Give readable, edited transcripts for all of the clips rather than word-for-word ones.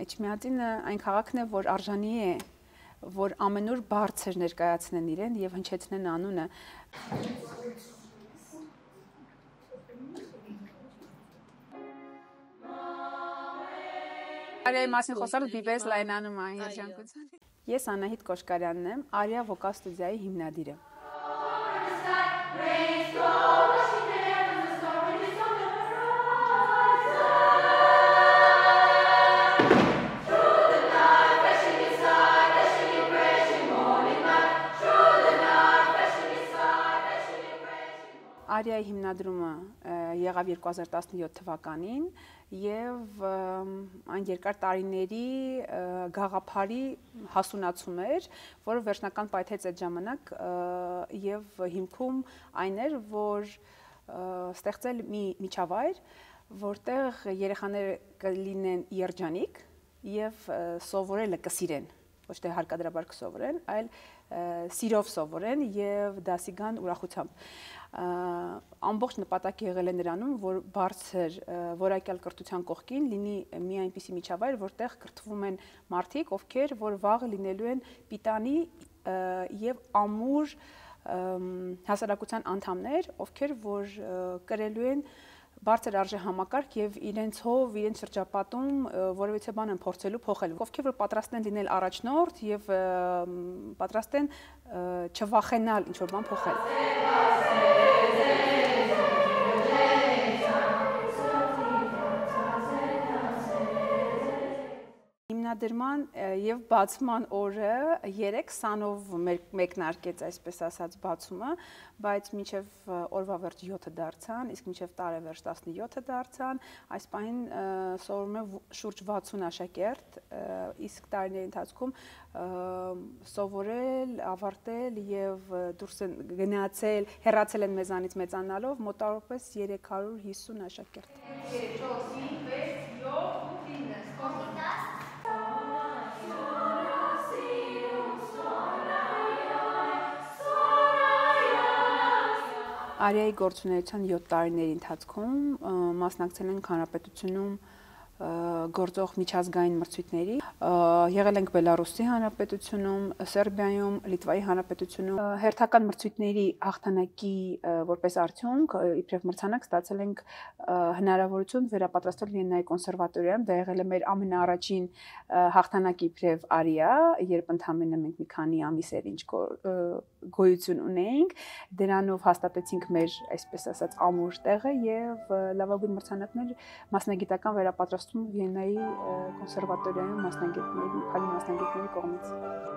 Էջմիածինը այն քաղաքն է, որ արժանի է, որ ամենուր բարձր ներկայացնեն իրեն եւ հնչեցնեն անունը։ Արիայի մասին խոսալուց մի պես լայնանում է երջանկության։ Ես Անահիտ Կոշկարյանն եմ, Արիա վոկալ ստուդիայի հիմնադիրը։ Արիայի հիմնադրումը եղավ 2017 թվականին եւ այն երկար տարիների գաղափարի հասունացում էր, որը վերջնական պայթեց այդ ժամանակ եւ հիմքում այն էր, որ ստեղծել մի միջավայր, որտեղ երեխաները կլինեն երջանիկ եւ սովորելը կսիրեն, ոչ թե հարկադրաբար կսովորեն, այլ սիրով սովորեն եւ դասի գան ուրախությամբ։ Ամբողջ նպատակը եղել է նրանում, որ բարձր որակյալ կրթության կողքին լինի մի այնպիսի միջավայր, որտեղ կրթվում են մարդիկ, ովքեր որ վաղը լինելու են պիտանի եւ ամուր հասարակության անդամներ, ովքեր որ կրելու են բարձր արժե համակարգ եւ իրենցով, իրենց շրջապատում որևիցե բան են փորձելու փոխել, ովքեր որ պատրաստ են լինել առաջնորդ եւ պատրաստ են չվախենալ ինչ որ բան փոխել։ Հիմնադրման եւ բացման օրը 3:20-ով մեկնարկեց, այսպես ասած, բացումը, բայց մինչեւ օրվա վերջ 7 դարձան, իսկ մինչեւ տարեվերջ 17 դարձան, այս պահին սովորում է շուրջ 60 աշակերտ, իսկ տարիների ընթացքում սովորել, ավարտել եւ դուրս են գնացել, հեռացել են մեզանից մեծանալով մոտավորապես 350 աշակերտ։ Արիայի գործունեության 7 տարիների ընթացքում մասնակցել ենք հանրապետությունում գործող միջազգային մրցույթների, եղել ենք Բելարուսի հանրապետությունում, Սերբիայում, Լիտվայի հանրապետությունում, հերթական մրցույթների հաղթանակի որպես արդյունք, իբրև մրցանակ ստացել ենք հնարավորություն վերապատրաստել Վիեննայի կոնսերվատորիայում, դա եղել է մեր ամենաառաջին հաղթանակը իբրև Արիա, երբ ընդամենը մենք մի քանի ամիսեր ինչ գոյություն ունեինք, դրանով հաստատեցինք մեր, այսպես ասած, ամուր տեղը եւ լավագույն մրցանակներ մասնագիտական վերապատրաստում Վիեննայի կոնսերվատորիայում մասնագետների, քանի մասնագետների կողմից։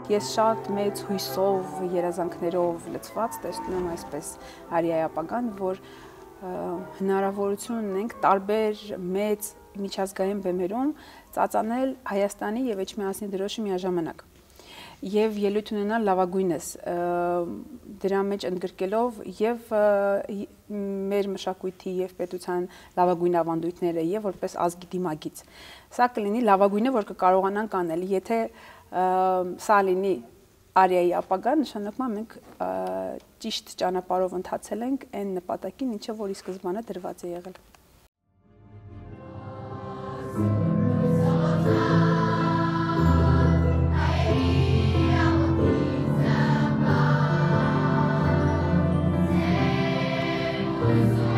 Ես շատ մեծ հույսով, երազանքներով լցված տեսնում եմ այսպես Արիայի ապագան, որ հնարավորություն ունենք տարբեր մեծ միջազգային բեմերում ծածանել Հայաստանի եւ Էջմիածնի դրոշը միաժամանակ եւ ելույթ ունենալ լավագույնս դրա մեջ ընդգրկելով եւ մեր մշակույթի եւ պետության լավագույն ավանդույթները եւ որպես ազգի դիմագիծ։ Սա կլինի լավագույնը, որ կկարողանանք անել, եթե սա լինի Արիայի ապագա, նշանակում է մենք ճիշտ ճանապարհով ընթացել ենք այն նպատակին, ինչը որ ի սկզբանե դրված է եղել։ Thank you.